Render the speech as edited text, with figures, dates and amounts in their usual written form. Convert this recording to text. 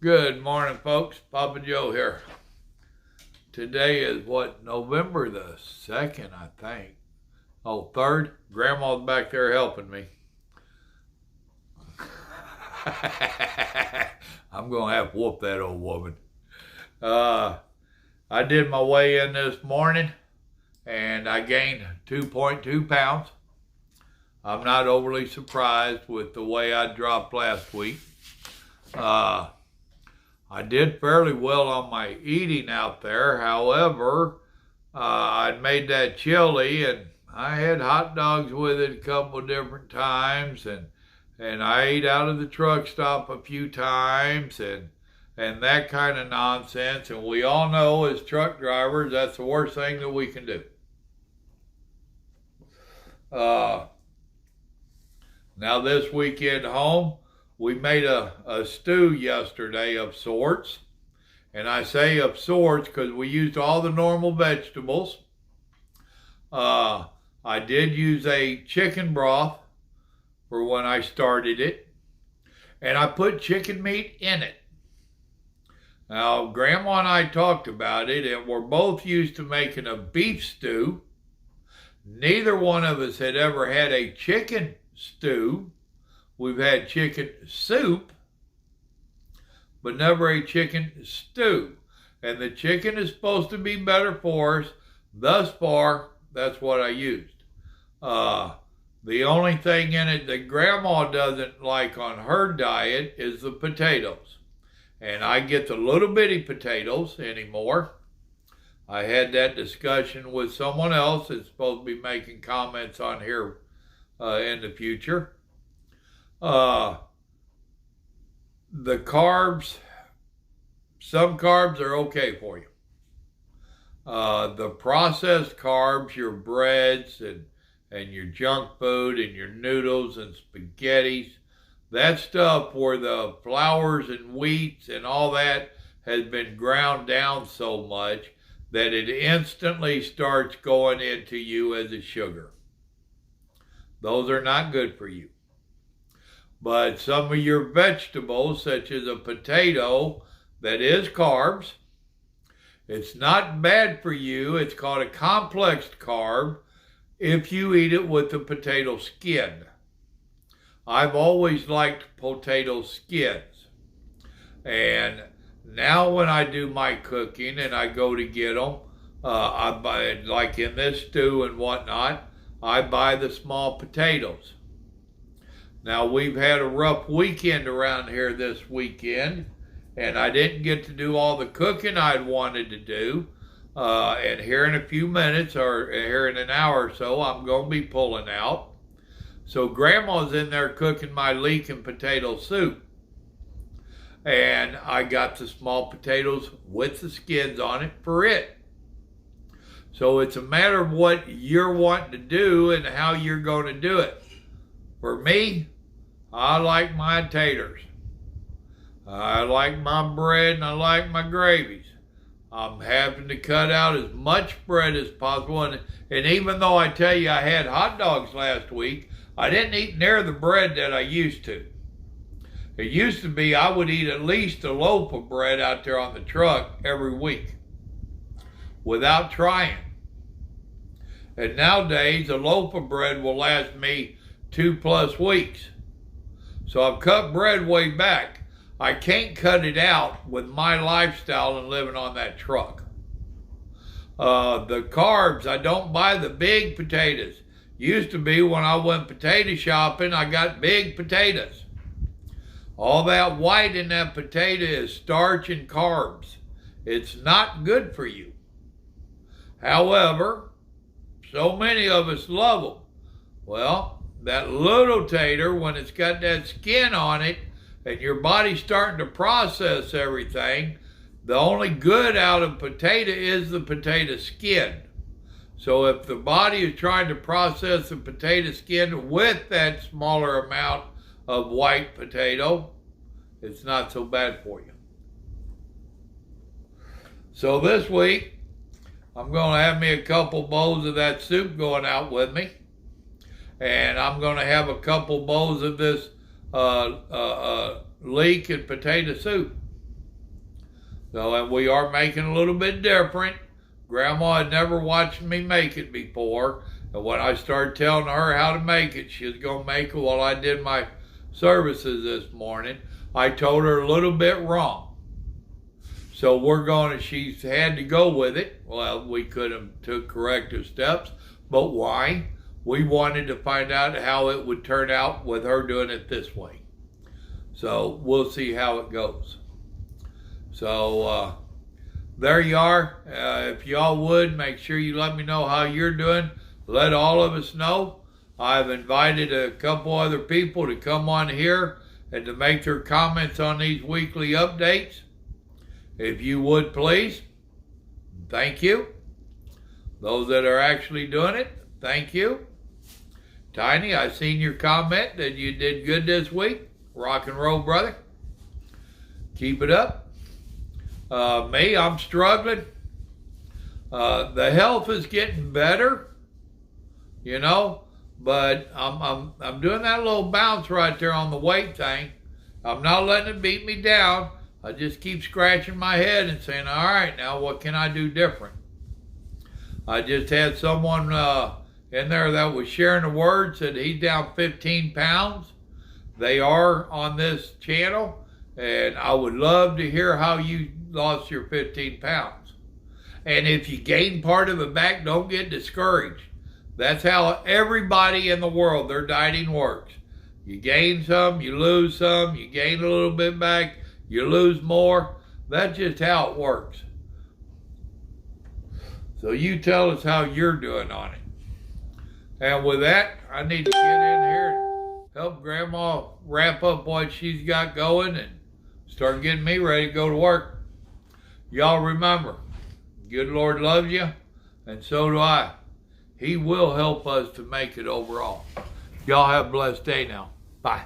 Good morning, folks. Papa Joe here. Today is November the 2nd, I think. Oh, 3rd? Grandma's back there helping me. I'm going to have to whoop that old woman. I did my weigh in this morning and I gained 2.2 pounds. I'm not overly surprised with the way I dropped last week. I did fairly well on my eating out there. However, I'd made that chili and I had hot dogs with it a couple of different times, and I ate out of the truck stop a few times and that kind of nonsense. And we all know as truck drivers, that's the worst thing that we can do. Now this weekend home, we made a stew yesterday of sorts. And I say of sorts because we used all the normal vegetables. I did use a chicken broth for when I started it. And I put chicken meat in it. Now, Grandma and I talked about it, and we're both used to making a beef stew. Neither one of us had ever had a chicken stew. We've had chicken soup, but never a chicken stew. And the chicken is supposed to be better for us. Thus far, that's what I used. The only thing in it that Grandma doesn't like on her diet is the potatoes. And I get the little bitty potatoes anymore. I had that discussion with someone else that's supposed to be making comments on here in the future. The carbs, some carbs are okay for you. The processed carbs, your breads and your junk food and your noodles and spaghettis, that stuff where the flours and wheats and all that has been ground down so much that it instantly starts going into you as a sugar. Those are not good for you. But some of your vegetables, such as a potato, that is carbs, it's not bad for you. It's called a complex carb if you eat it with the potato skin. I've always liked potato skins. And now when I do my cooking and I go to get them, I buy, like in this stew and whatnot, I buy the small potatoes. Now, we've had a rough weekend around here this weekend, and I didn't get to do all the cooking I'd wanted to do. And here in a few minutes, or here in an hour or so, I'm going to be pulling out. So Grandma's in there cooking my leek and potato soup. And I got the small potatoes with the skins on it for it. So it's a matter of what you're wanting to do and how you're going to do it. For me, I like my taters. I like my bread and I like my gravies. I'm having to cut out as much bread as possible. And even though I tell you I had hot dogs last week, I didn't eat near the bread that I used to. It used to be I would eat at least a loaf of bread out there on the truck every week without trying. And nowadays, a loaf of bread will last me 2+ weeks. So I've cut bread way back. I can't cut it out with my lifestyle and living on that truck. The carbs, I don't buy the big potatoes. Used to be when I went potato shopping, I got big potatoes. All that white in that potato is starch and carbs. It's not good for you. However, so many of us love them. Well, that little tater, when it's got that skin on it and your body's starting to process everything, the only good out of potato is the potato skin. So if the body is trying to process the potato skin with that smaller amount of white potato, it's not so bad for you. So this week, I'm going to have me a couple bowls of that soup going out with me. And I'm going to have a couple bowls of this leek and potato soup. So, and we are making a little bit different. Grandma had never watched me make it before. And when I started telling her how to make it, she was going to make it while I did my services this morning. I told her a little bit wrong. So she's had to go with it. Well, we could have took corrective steps, but why? We wanted to find out how it would turn out with her doing it this way. So we'll see how it goes. So there you are. If y'all would, make sure you let me know how you're doing. Let all of us know. I've invited a couple other people to come on here and to make their comments on these weekly updates. If you would, please. Thank you. Those that are actually doing it, thank you. Tiny, I seen your comment that you did good this week. Rock and roll, brother. Keep it up. Me, I'm struggling. The health is getting better, you know, but I'm doing that little bounce right there on the weight thing. I'm not letting it beat me down. I just keep scratching my head and saying, all right, now what can I do different? I just had someone in there that was sharing the word, said he's down 15 pounds. They are on this channel, and I would love to hear how you lost your 15 pounds. And if you gain part of it back, don't get discouraged. That's how everybody in the world, their dieting works. You gain some, you lose some, you gain a little bit back, you lose more. That's just how it works. So you tell us how you're doing on it. And with that, I need to get in here and help Grandma wrap up what she's got going and start getting me ready to go to work. Y'all remember, good Lord loves you, and so do I. He will help us to make it overall. Y'all have a blessed day now. Bye.